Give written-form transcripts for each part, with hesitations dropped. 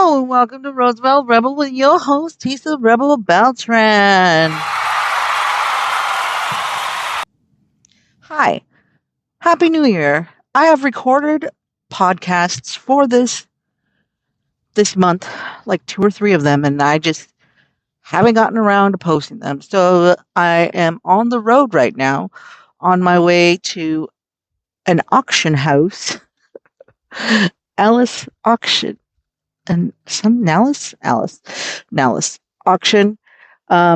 Hello, and welcome to Roosevelt Rebel with your host, Tisa Rebel Beltran. Hi, Happy New Year. I have recorded podcasts for this month, like 2 or 3 of them, and I just haven't gotten around to posting them. So I am on the road right now, on my way to an auction house, Alice Auction, and some Nallis auction,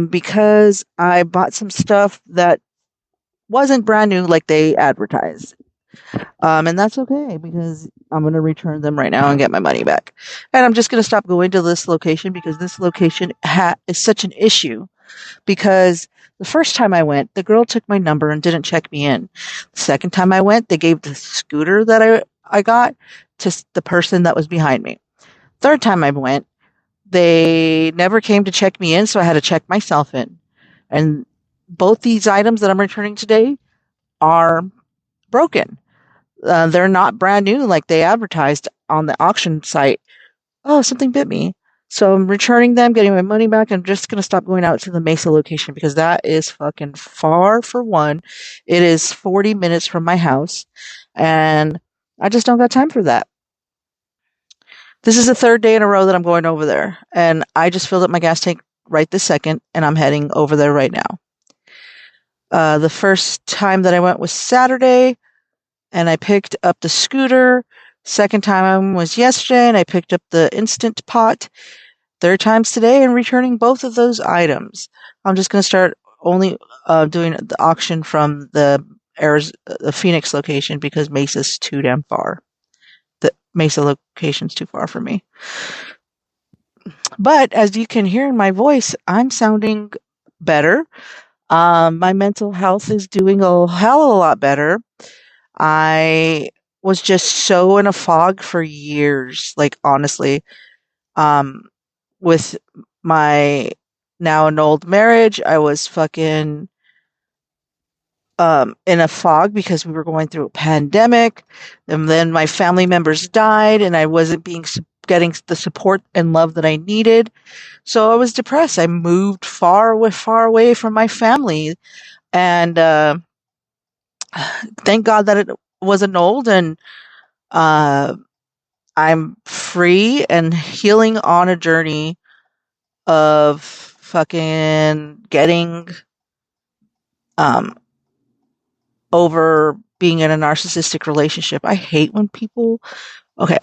because I bought some stuff that wasn't brand new like they advertised. And that's okay because I'm going to return them right now and get my money back. And I'm just going to stop going to this location because this location is such an issue. Because the first time I went, the girl took my number and didn't check me in. The second time I went, they gave the scooter that I got to the person that was behind me. Third time I went, they never came to check me in, so I had to check myself in. And both these items that I'm returning today are broken. They're not brand new like they advertised on the auction site. Oh, something bit me. So I'm returning them, getting my money back. I'm just going to stop going out to the Mesa location because that is fucking far for one. It is 40 minutes from my house, and I just don't got time for that. This is the third day in a row that I'm going over there, and I just filled up my gas tank right this second, and I'm heading over there right now. The first time that I went was Saturday, and I picked up the scooter. Second time was yesterday, and I picked up the Instant Pot. Third time's today, and returning both of those items. I'm just going to start only doing the auction from the Phoenix location because Mesa's too damn far. The Mesa location's too far for me. But as you can hear in my voice, I'm sounding better. My mental health is doing a hell of a lot better. I was just so in a fog for years, like honestly. With my now annulled marriage, I was fucking in a fog because we were going through a pandemic, and then my family members died, and I wasn't getting the support and love that I needed. So I was depressed. I moved far away from my family, and thank God that it was annulled, and I'm free and healing on a journey of fucking getting over being in a narcissistic relationship. I hate when people. Okay,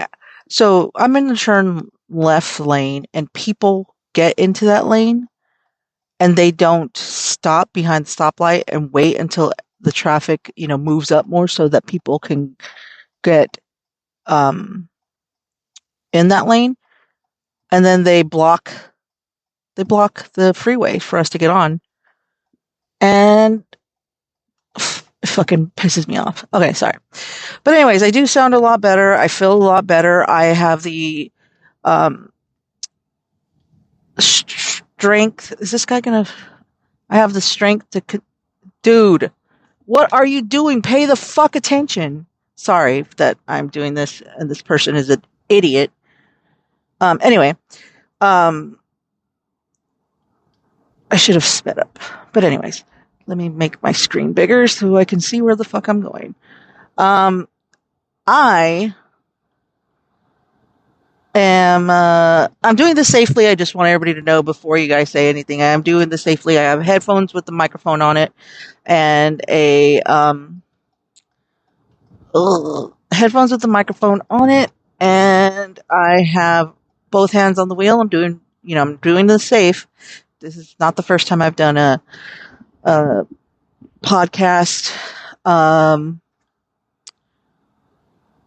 so I'm in the turn left lane, and people get into that lane, and they don't stop behind the stoplight and wait until the traffic, moves up more so that people can get in that lane, and then they block the freeway for us to get on, and it fucking pisses me off. Okay, sorry. But anyways, I do sound a lot better. I feel a lot better. I have the strength. Is this guy gonna? I have the strength to. Dude, what are you doing? Pay the fuck attention. Sorry that I'm doing this, and this person is an idiot. Anyway, I should have sped up. But anyways, let me make my screen bigger so I can see where the fuck I'm going. I'm doing this safely. I just want everybody to know before you guys say anything. I am doing this safely. I have headphones with the microphone on it and headphones with the microphone on it, and I have both hands on the wheel. I'm doing this safe. This is not the first time I've done a podcast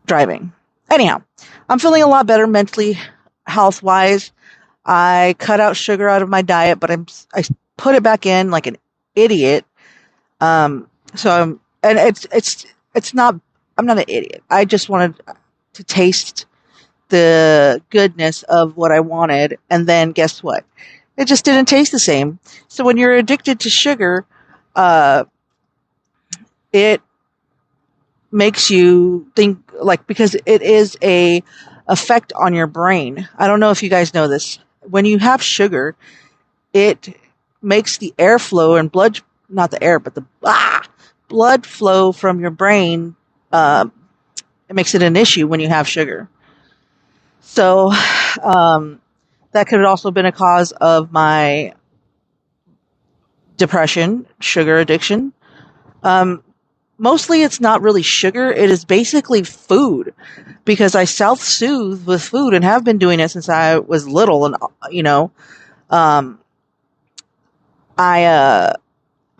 driving. Anyhow, I'm feeling a lot better mentally, health-wise. I cut out sugar out of my diet, but I put it back in like an idiot. It's not. I'm not an idiot. I just wanted to taste the goodness of what I wanted, and then guess what? It just didn't taste the same. So when you're addicted to sugar, it makes you think, like, because it is a effect on your brain. I don't know if you guys know this. When you have sugar, it makes the airflow and blood, not the air, but the blood flow from your brain. It makes it an issue when you have sugar. So that could have also been a cause of my depression, sugar addiction. Mostly it's not really sugar. It is basically food, because I self-soothe with food and have been doing it since I was little. And,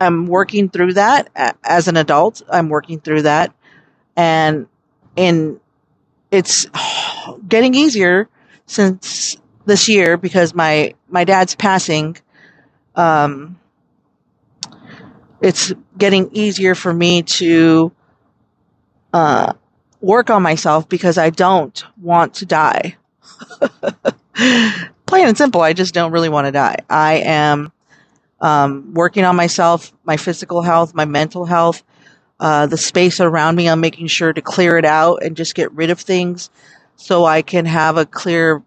I'm working through that as an adult. I'm working through that, and it's getting easier since this year, because my dad's passing. It's getting easier for me to work on myself, because I don't want to die. Plain and simple, I just don't really want to die. I am working on myself, my physical health, my mental health, the space around me. I'm making sure to clear it out and just get rid of things so I can have a clear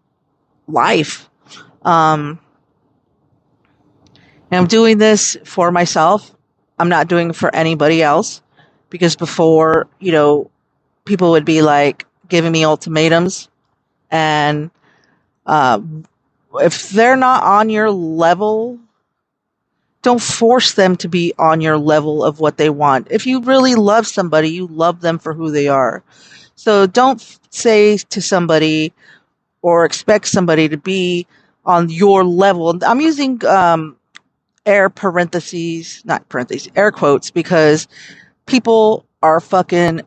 life. And I'm doing this for myself. I'm not doing it for anybody else, because before, people would be like giving me ultimatums, and if they're not on your level, don't force them to be on your level of what they want. If you really love somebody, you love them for who they are. So don't say to somebody or expect somebody to be on your level. I'm using air quotes, because people are fucking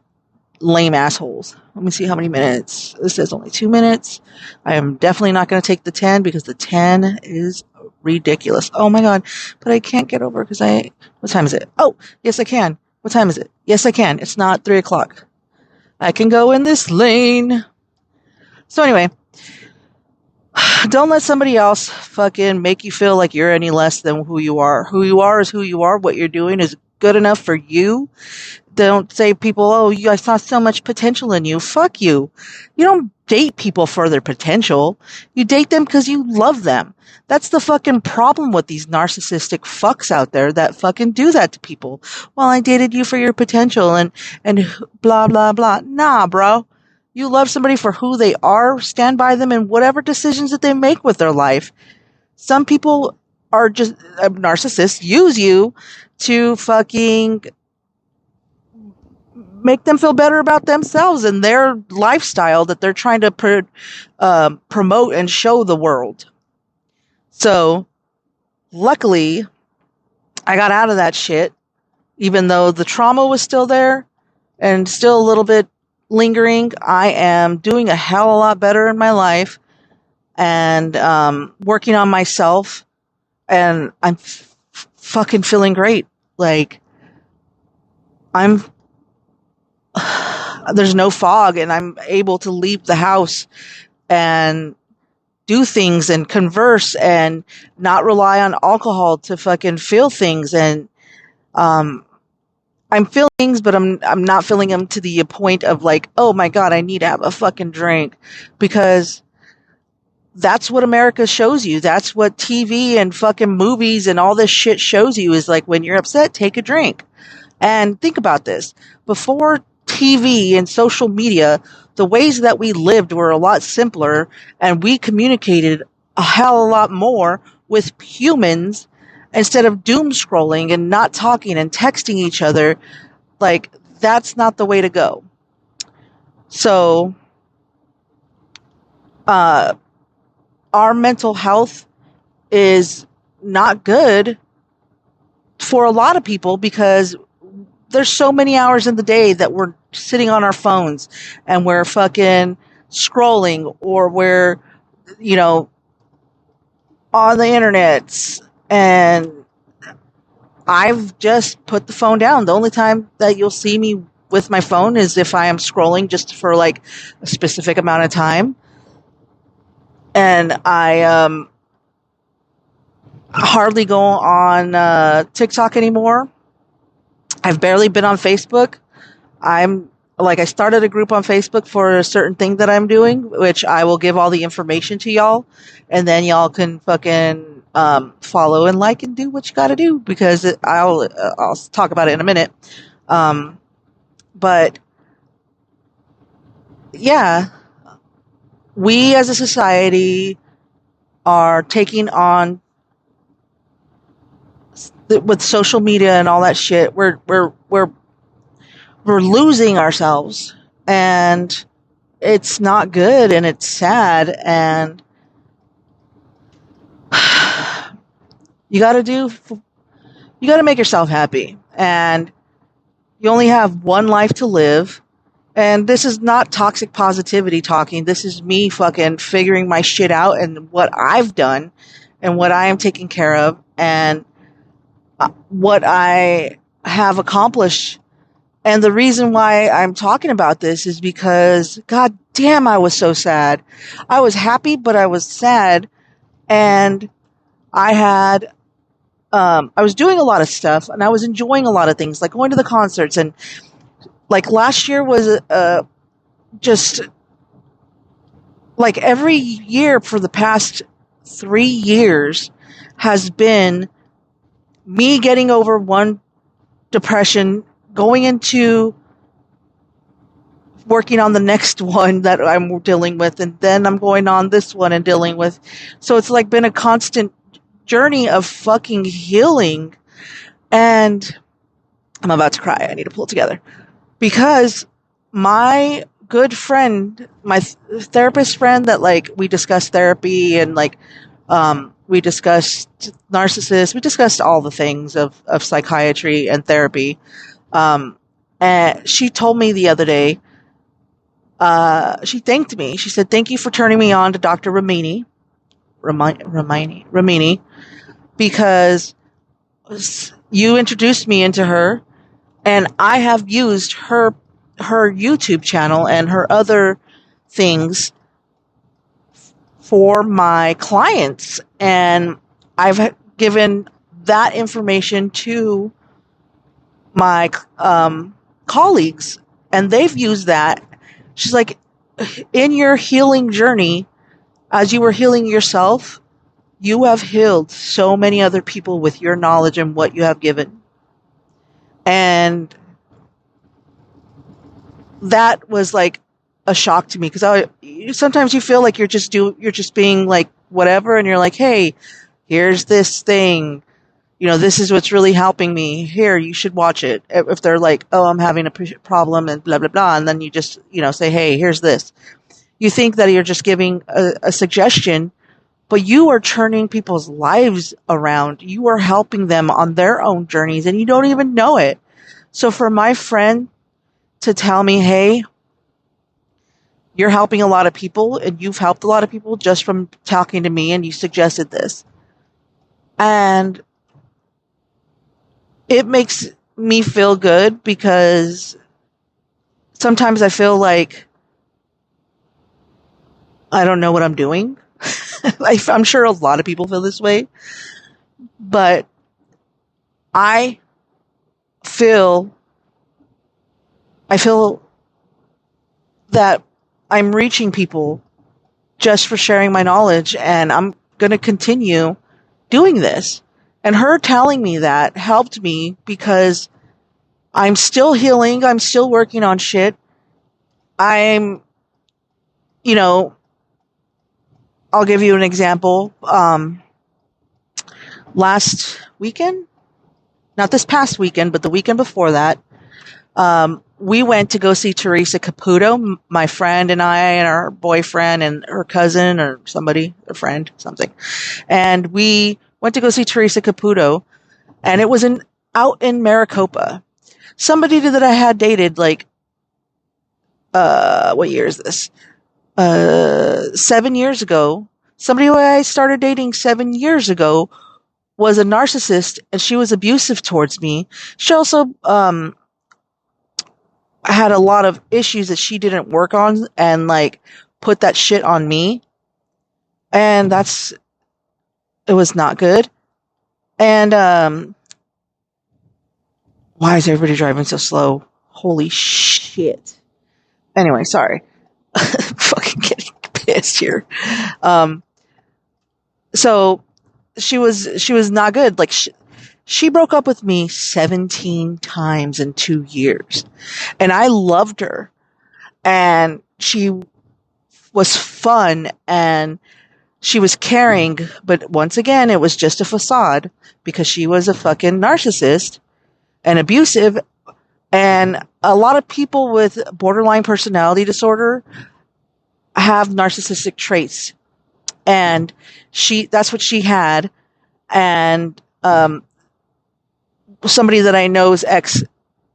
lame assholes. Let me see how many minutes. This says only 2 minutes. I am definitely not going to take the 10, because the 10 is ridiculous. Oh my God. But I can't get over, because what time is it? Oh, yes, I can. What time is it? Yes, I can. It's not 3:00. I can go in this lane. So anyway, don't let somebody else fucking make you feel like you're any less than who you are. Who you are is who you are. What you're doing is good enough for you. Don't say people, I saw so much potential in you. Fuck you. You don't date people for their potential. You date them because you love them. That's the fucking problem with these narcissistic fucks out there that fucking do that to people. Well, I dated you for your potential and blah, blah, blah. Nah, bro. You love somebody for who they are. Stand by them in whatever decisions that they make with their life. Some people are just narcissists, use you to fucking make them feel better about themselves and their lifestyle that they're trying to promote and show the world. So, luckily, I got out of that shit, even though the trauma was still there and still a little bit lingering. I am doing a hell of a lot better in my life, and working on myself, and I'm fucking feeling great. Like, there's no fog, and I'm able to leave the house and do things and converse and not rely on alcohol to fucking feel things. And I'm feeling things, but I'm not feeling them to the point of like, oh my God, I need to have a fucking drink, because that's what America shows you. That's what TV and fucking movies and all this shit shows you, is like, when you're upset, take a drink. And think about this. Before TV and social media, the ways that we lived were a lot simpler, and we communicated a hell of a lot more with humans instead of doom scrolling and not talking and texting each other. Like, that's not the way to go. So, our mental health is not good for a lot of people, because there's so many hours in the day that we're sitting on our phones and we're fucking scrolling, or we're, on the internet. And I've just put the phone down. The only time that you'll see me with my phone is if I am scrolling just for like a specific amount of time. And I hardly go on TikTok anymore. I've barely been on Facebook. I'm like I started a group on Facebook for a certain thing that I'm doing, which I will give all the information to y'all, and then y'all can fucking follow and like and do what you got to do because I'll talk about it in a minute. But yeah, we as a society are taking on with social media and all that shit. We're losing ourselves, and it's not good, and it's sad, and you got to make yourself happy, and you only have one life to live. And this is not toxic positivity talking. This is me fucking figuring my shit out and what I've done and what I am taking care of and what I have accomplished. And the reason why I'm talking about this is because, god damn, I was so sad. I was happy, but I was sad. And I had, I was doing a lot of stuff and I was enjoying a lot of things, like going to the concerts. And like last year was just like every year for the past 3 years has been me getting over one depression, going into working on the next one that I'm dealing with, and then I'm going on this one and dealing with. So it's like been a constant journey of fucking healing. And I'm about to cry. I need to pull it together. Because my good friend, my therapist friend that like we discussed therapy and like we discussed narcissists, we discussed all the things of psychiatry and therapy. And she told me the other day, she thanked me. She said, "Thank you for turning me on to Dr. Ramini, because you introduced me into her, and I have used her YouTube channel and her other things for my clients, and I've given that information to my colleagues, and they've used that." She's like, in your healing journey, as you were healing yourself, you have healed so many other people with your knowledge and what you have given. And that was like a shock to me, because sometimes you feel like you're just being like whatever, and you're like, hey, here's this thing, this is what's really helping me. Here, you should watch it. If they're like, oh, I'm having a problem and blah, blah, blah. And then you just, say, hey, here's this. You think that you're just giving a suggestion, but you are turning people's lives around. You are helping them on their own journeys, and you don't even know it. So for my friend to tell me, hey, you're helping a lot of people, and you've helped a lot of people just from talking to me, and you suggested this. And it makes me feel good, because sometimes I feel like I don't know what I'm doing. I'm sure a lot of people feel this way, but I feel that I'm reaching people just for sharing my knowledge, and I'm going to continue doing this. And her telling me that helped me, because I'm still healing. I'm still working on shit. I'm, I'll give you an example. Last weekend, not this past weekend, but the weekend before that, we went to go see Tisa Caputo, my friend and I, and our boyfriend and her cousin or somebody, a friend, something. And we went to go see Tisa Caputo, and it was out in Maricopa. Somebody that I had dated, like, what year is this? 7 years ago. Somebody who I started dating 7 years ago was a narcissist, and she was abusive towards me. She also, had a lot of issues that she didn't work on, and like put that shit on me. And it was not good. And, why is everybody driving so slow? Holy shit. Anyway, sorry. Fucking getting pissed here. Um, so she was not good. Like she broke up with me 17 times in 2 years, and I loved her, and she was fun, and she was caring, but once again, it was just a facade because she was a fucking narcissist and abusive. And a lot of people with borderline personality disorder have narcissistic traits, and that's what she had. And somebody that I know's ex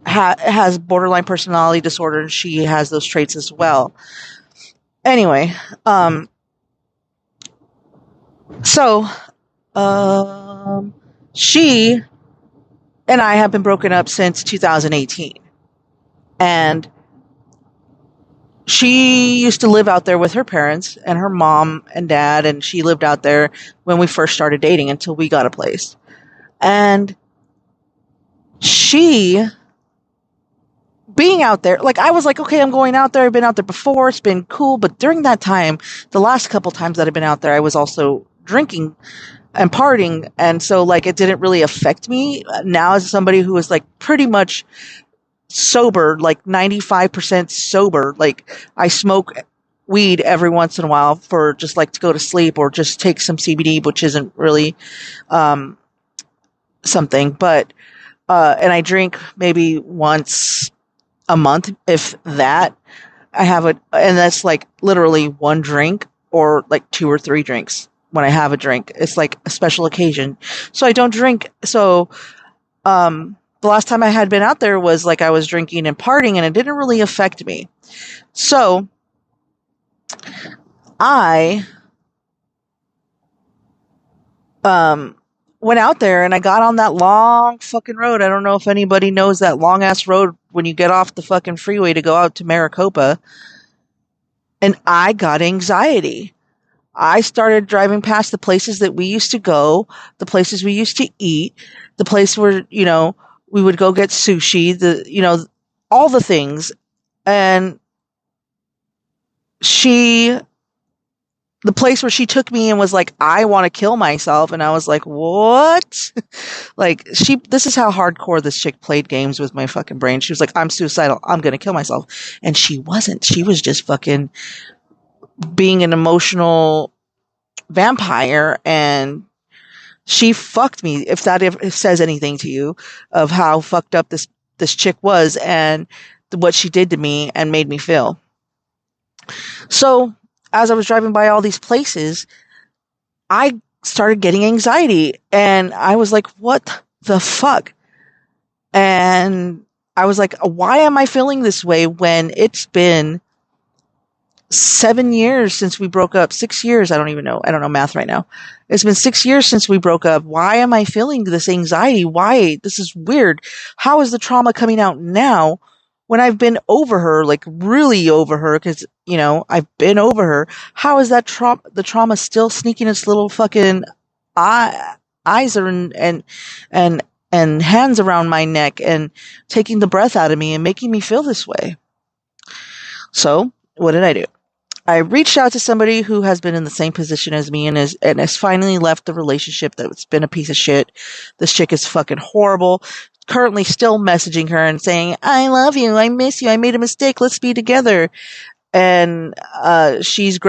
has borderline personality disorder, and she has those traits as well. Anyway, so she and I have been broken up since 2018, and she used to live out there with her parents and her mom and dad, and she lived out there when we first started dating until we got a place. And she, being out there, like, I was like, okay, I'm going out there. I've been out there before. It's been cool. But during that time, the last couple times that I've been out there, I was also drinking and partying. And so, like, it didn't really affect me. Now, as somebody who is, like, pretty much sober, like 95% sober, like, I smoke weed every once in a while for just, like, to go to sleep, or just take some CBD, which isn't really something. But and I drink maybe once a month, if that. And that's like literally one drink, or like 2 or 3 drinks when I have a drink. It's like a special occasion. So I don't drink. So, the last time I had been out there was like I was drinking and partying, and it didn't really affect me. So I, went out there, and I got on that long fucking road. I don't know if anybody knows that long ass road when you get off the fucking freeway to go out to Maricopa. And I got anxiety. I started driving past the places that we used to go, the places we used to eat, the place where, we would go get sushi, all the things. And the place where she took me and was like, I want to kill myself. And I was like, what? Like, this is how hardcore this chick played games with my fucking brain. She was like, I'm suicidal. I'm going to kill myself. And she wasn't. She was just fucking being an emotional vampire. And she fucked me, if that says anything to you, of how fucked up this chick was, and what she did to me and made me feel. So, as I was driving by all these places, I started getting anxiety, and I was like, what the fuck? And I was like, why am I feeling this way when it's been 7 years since we broke up? 6 years. I don't even know. I don't know math right now. It's been 6 years since we broke up. Why am I feeling this anxiety? Why? This is weird. How is the trauma coming out now when I've been over her, like really over her? Because, I've been over her. How is that the trauma still sneaking its little fucking eyes and hands around my neck and taking the breath out of me and making me feel this way? So, what did I do? I reached out to somebody who has been in the same position as me, and has finally left the relationship that's been a piece of shit. This chick is fucking horrible. Currently still messaging her and saying, I love you, I miss you, I made a mistake, let's be together. And she's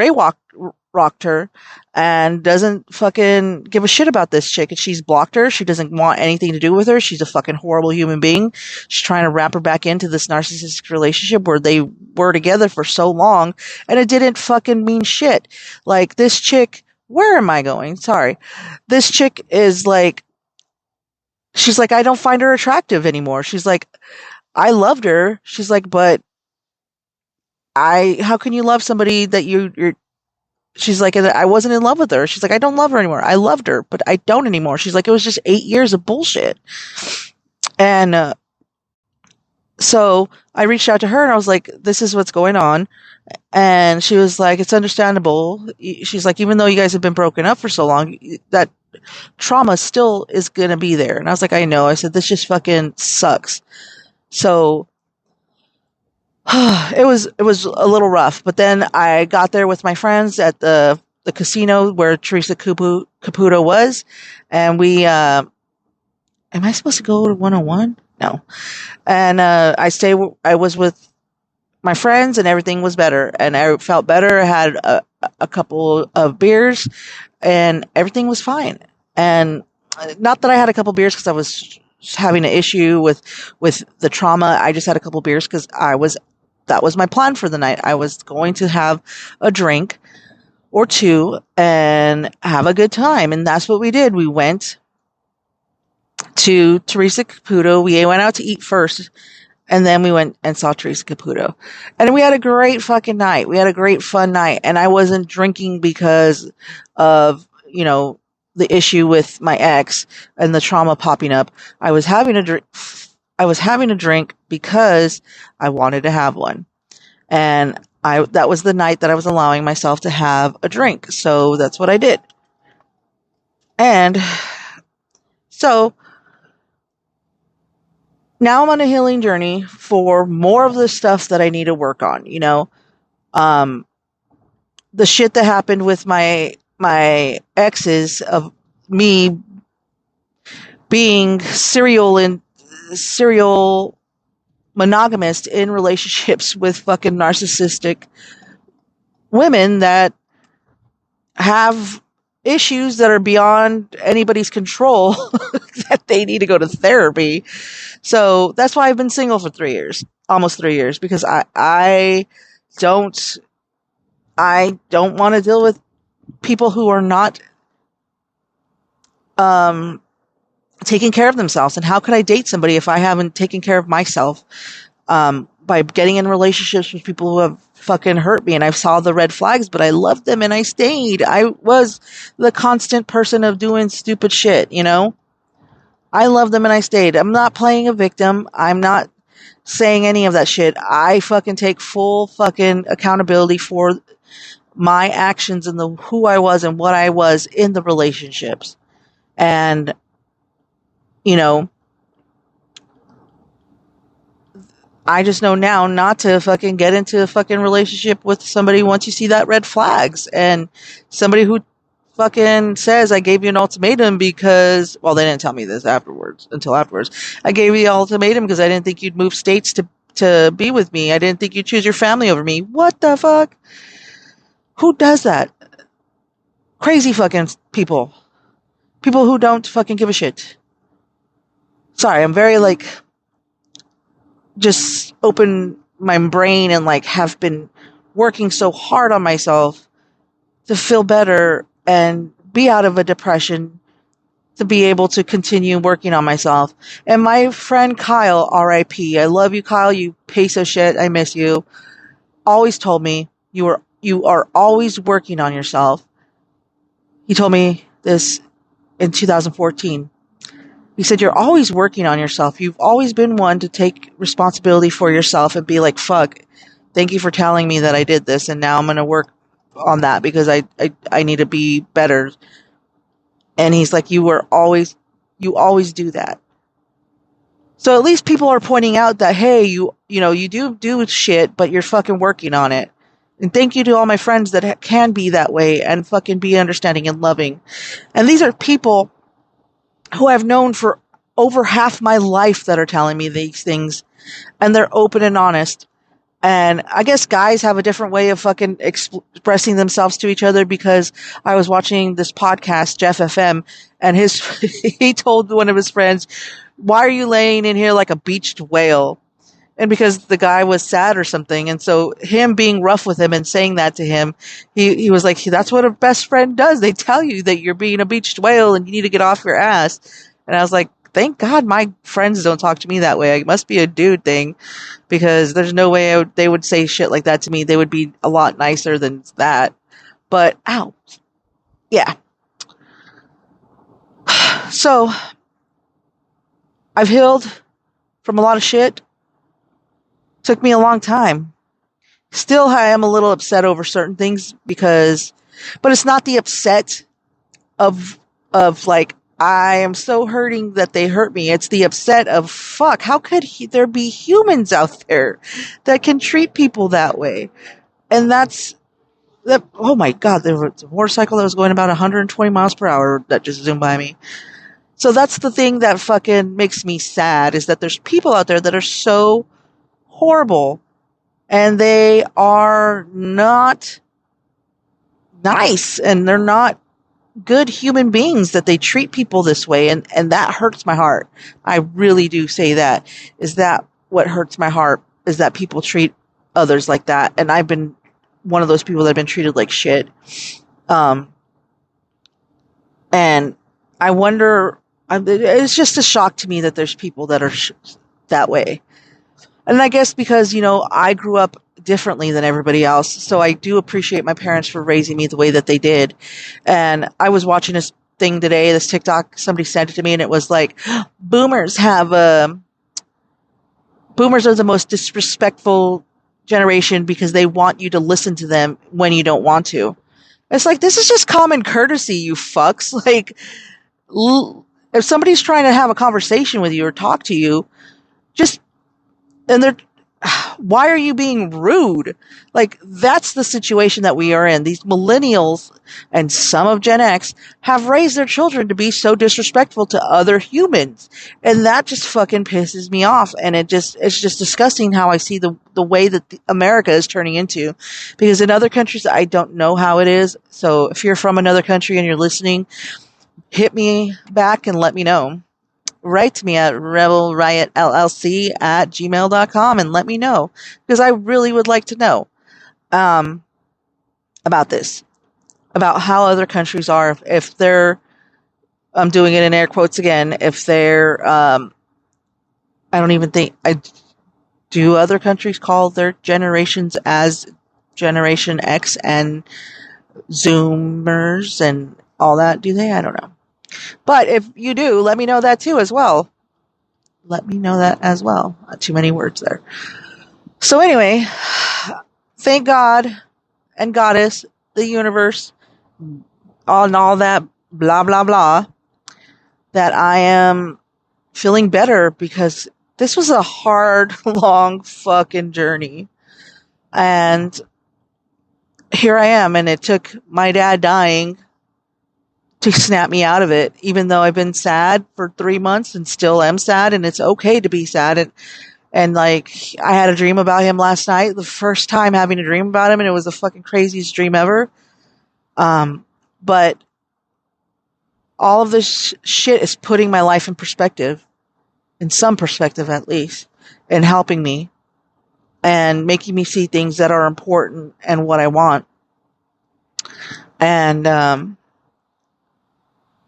rocked her and doesn't fucking give a shit about this chick. And she's blocked her. She doesn't want anything to do with her. She's a fucking horrible human being. She's trying to wrap her back into this narcissistic relationship where they were together for so long, and it didn't fucking mean shit. Like, this chick, where am I going? Sorry. This chick is like, she's like, I don't find her attractive anymore. She's like, I loved her. She's like, but how can you love somebody that you're, she's like, I wasn't in love with her. She's like, I don't love her anymore. I loved her, but I don't anymore. She's like, it was just 8 years of bullshit. And, so I reached out to her, and I was like, this is what's going on. And she was like, it's understandable. She's like, even though you guys have been broken up for so long, that trauma still is going to be there. And I was like, I know. I said, this just fucking sucks. So It was a little rough, but then I got there with my friends at the casino where Teresa Caputo was, and we am I supposed to go to 101? No. And I was with my friends, and everything was better, and I felt better. I had a couple of beers, and everything was fine. And not that I had a couple beers because I was having an issue with the trauma. I just had a couple beers because that was my plan for the night. I was going to have a drink or two and have a good time, and that's what we did. We went to Teresa Caputo. We went out to eat first, and then we went and saw Teresa Caputo. And we had a great fucking night. We had a great fun night. And I wasn't drinking because of, the issue with my ex and the trauma popping up. I was having a drink. I was having a drink because I wanted to have one. And that was the night that I was allowing myself to have a drink. So that's what I did. And so now I'm on a healing journey for more of the stuff that I need to work on, um, the shit that happened with my exes of me being serial monogamist in relationships with fucking narcissistic women that have issues that are beyond anybody's control that they need to go to therapy. So that's why I've been single for 3 years, almost 3 years, because I don't want to deal with people who are not taking care of themselves. And how could I date somebody if I haven't taken care of myself? By getting in relationships with people who have fucking hurt me, and I saw the red flags, but I loved them and I stayed. I was the constant person of doing stupid shit, I loved them and I stayed. I'm not playing a victim. I'm not saying any of that shit. I fucking take full fucking accountability for my actions and who I was and what I was in the relationships. And, you know, I just know now not to fucking get into a fucking relationship with somebody once you see that red flags, and somebody who fucking says, I gave you an ultimatum because, well, they didn't tell me this until afterwards. I gave you the ultimatum because I didn't think you'd move states to be with me. I didn't think you'd choose your family over me. What the fuck? Who does that? Crazy fucking people. People who don't fucking give a shit. Sorry, I'm very just open my brain and have been working so hard on myself to feel better and be out of a depression, to be able to continue working on myself. And my friend Kyle, RIP, I love you, Kyle, you piece of shit, I miss you, always told me you are always working on yourself. He told me this in 2014. He said, you're always working on yourself. You've always been one to take responsibility for yourself and be like, fuck, thank you for telling me that I did this, and now I'm going to work on that because I need to be better. And he's like, you always do that. So at least people are pointing out that, hey, you do shit, but you're fucking working on it. And thank you to all my friends that can be that way and fucking be understanding and loving. And these are people who I've known for over half my life that are telling me these things, and they're open and honest. And I guess guys have a different way of fucking expressing themselves to each other, because I was watching this podcast, Jeff FM, and he told one of his friends, why are you laying in here like a beached whale? And because the guy was sad or something. And so him being rough with him and saying that to him, he was like, that's what a best friend does. They tell you that you're being a beached whale and you need to get off your ass. And I was like, thank God my friends don't talk to me that way. It must be a dude thing, because there's no way they would say shit like that to me. They would be a lot nicer than that. But, ow. Yeah. So, I've healed from a lot of shit. Took me a long time. Still, I am a little upset over certain things but it's not the upset of I am so hurting that they hurt me. It's the upset of, fuck, how could there be humans out there that can treat people that way? And that's that. Oh my God, there was a motorcycle that was going about 120 miles per hour that just zoomed by me. So that's the thing that fucking makes me sad, is that there's people out there that are so horrible and they are not nice and they're not good human beings, that they treat people this way. And that hurts my heart. I really do say that. Is that what hurts my heart, is that people treat others like that. And I've been one of those people that have been treated like shit. And I wonder, it's just a shock to me that there's people that are that way. And I guess because, I grew up differently than everybody else. So I do appreciate my parents for raising me the way that they did. And I was watching this thing today, this TikTok, somebody sent it to me, and it was like, boomers are the most disrespectful generation because they want you to listen to them when you don't want to. It's like, this is just common courtesy, you fucks. Like, if somebody's trying to have a conversation with you or talk to you, why are you being rude? Like, that's the situation that we are in. These millennials and some of Gen X have raised their children to be so disrespectful to other humans. And that just fucking pisses me off. And it's just disgusting how I see the way that America is turning into. Because in other countries, I don't know how it is. So if you're from another country and you're listening, hit me back and let me know. Write to me at rebelriotllc@gmail.com and let me know, because I really would like to know about this, about how other countries are, if they're, I'm doing it in air quotes again, if they're, I don't even think, do other countries call their generations as Generation X and Zoomers and all that? Do they? I don't know. But if you do, let me know that too as well. Let me know that as well. Not too many words there. So anyway, thank God and Goddess, the universe, all that blah, blah, blah, that I am feeling better, because this was a hard, long fucking journey. And here I am, and it took my dad dying to snap me out of it, even though I've been sad for 3 months and still am sad, and it's okay to be sad. And like, I had a dream about him last night, the first time having a dream about him, and it was the fucking craziest dream ever. But all of this shit is putting my life in perspective, in some perspective at least, and helping me and making me see things that are important and what I want. And,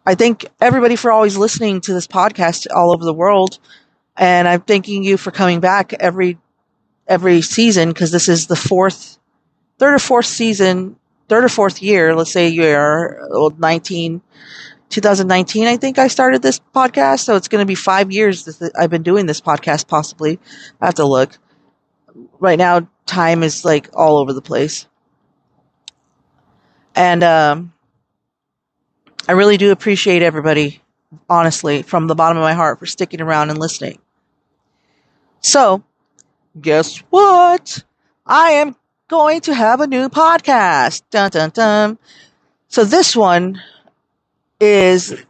I thank everybody for always listening to this podcast all over the world. And I'm thanking you for coming back every season, because this is the third or fourth season, third or fourth year. Let's say you're 2019, I think I started this podcast. So it's going to be 5 years that I've been doing this podcast, possibly. I have to look. Right now, time is like all over the place. And, I really do appreciate everybody, honestly, from the bottom of my heart, for sticking around and listening. So, guess what? I am going to have a new podcast. Dun, dun, dun. So this one is,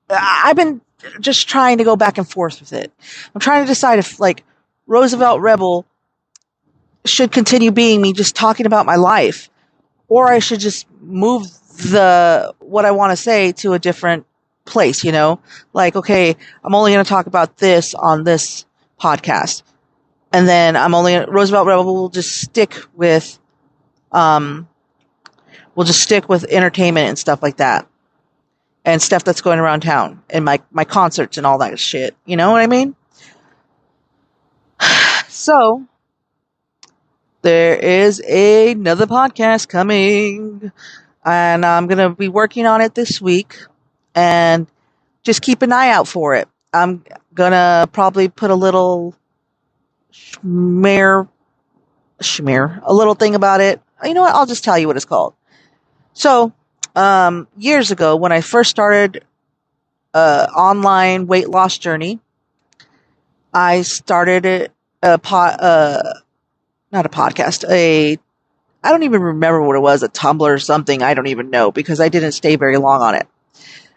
I've been just trying to go back and forth with it. I'm trying to decide if, like, Roosevelt Rebel should continue being me just talking about my life, or I should just move what I want to say to a different place, like, okay, I'm only going to talk about this on this podcast. And then Roosevelt Rebel will just stick with, entertainment and stuff like that, and stuff that's going around town, and my concerts and all that shit. You know what I mean? So there is another podcast coming, and I'm going to be working on it this week, and just keep an eye out for it. I'm going to probably put a little a little thing about it. You know what? I'll just tell you what it's called. So, years ago, when I first started online weight loss journey. I started not a podcast, I don't even remember what it was, a Tumblr or something. I don't even know because I didn't stay very long on it.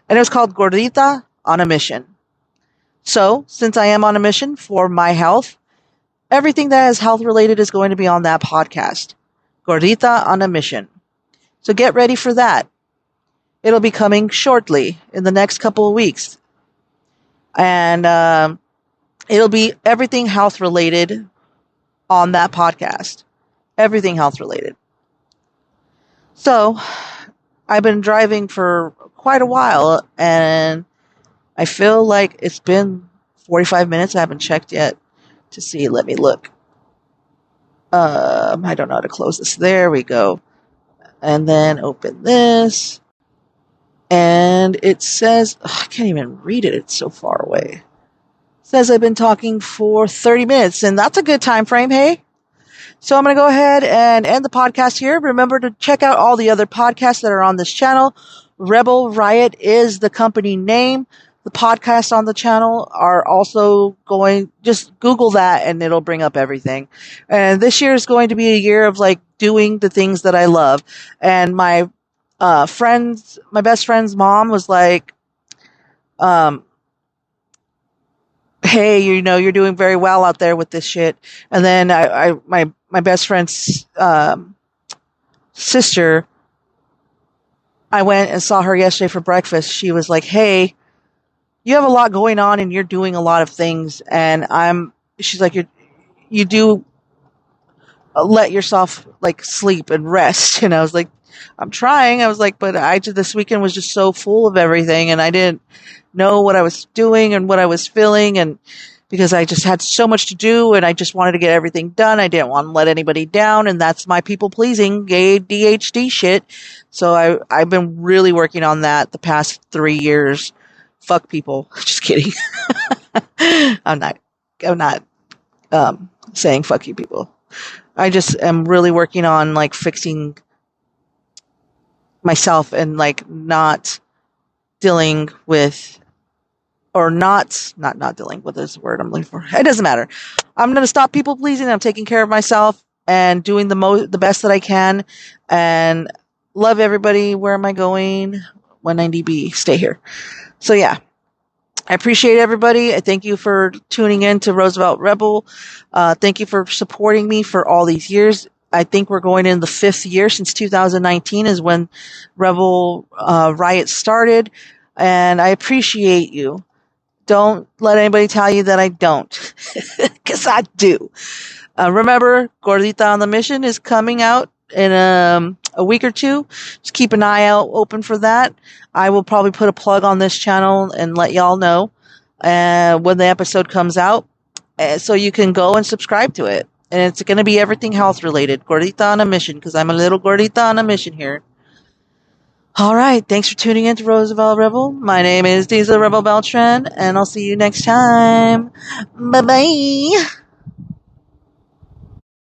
And it was called Gordita on a Mission. So, since I am on a mission for my health, everything that is health related is going to be on that podcast. Gordita on a Mission. So get ready for that. It'll be coming shortly in the next couple of weeks. And it'll be everything health related on that podcast. Everything health related. So, I've been driving for quite a while and I feel like it's been 45 minutes. I haven't checked yet to see. Let me look. I don't know how to close this. There we go. And then open this. And it says, I can't even read it. It's so far away. It says I've been talking for 30 minutes, and that's a good time frame, hey? So I'm going to go ahead and end the podcast here. Remember to check out all the other podcasts that are on this channel. Rebel Riot is the company name. The podcasts on the channel are also just Google that and it'll bring up everything. And this year is going to be a year of like doing the things that I love. And my best friend's mom was like, hey, you're doing very well out there with this shit. And then my best friend's sister, I went and saw her yesterday for breakfast. She was like, hey, you have a lot going on and you're doing a lot of things. And she's like, you do let yourself like sleep and rest. And I was like, I'm trying. I was like, but this weekend was just so full of everything and I didn't know what I was doing and what I was feeling. And because I just had so much to do and I just wanted to get everything done. I didn't want to let anybody down. And that's my people pleasing ADHD shit. So I've been really working on that the past 3 years. Fuck people. Just kidding. I'm not saying fuck you people. I just am really working on like fixing myself and like not dealing with, or not dealing with this word I'm looking for. It doesn't matter. I'm going to stop people pleasing. I'm taking care of myself and doing the best that I can and love everybody. Where am I going? 190B. Stay here. So yeah. I appreciate everybody. I thank you for tuning in to Roosevelt Rebel. Thank you for supporting me for all these years. I think we're going in the 5th year since 2019 is when Rebel Riot started. And I appreciate you. Don't let anybody tell you that I don't. Because I do. Remember, Gordita on the Mission is coming out in a week or two. Just keep an eye out open for that. I will probably put a plug on this channel and let y'all know when the episode comes out so you can go and subscribe to it. And it's going to be everything health related. Gordita on a Mission because I'm a little Gordita on a mission here. All right. Thanks for tuning in to Roosevelt Rebel. My name is Tisa Rebel Beltran and I'll see you next time. Bye-bye.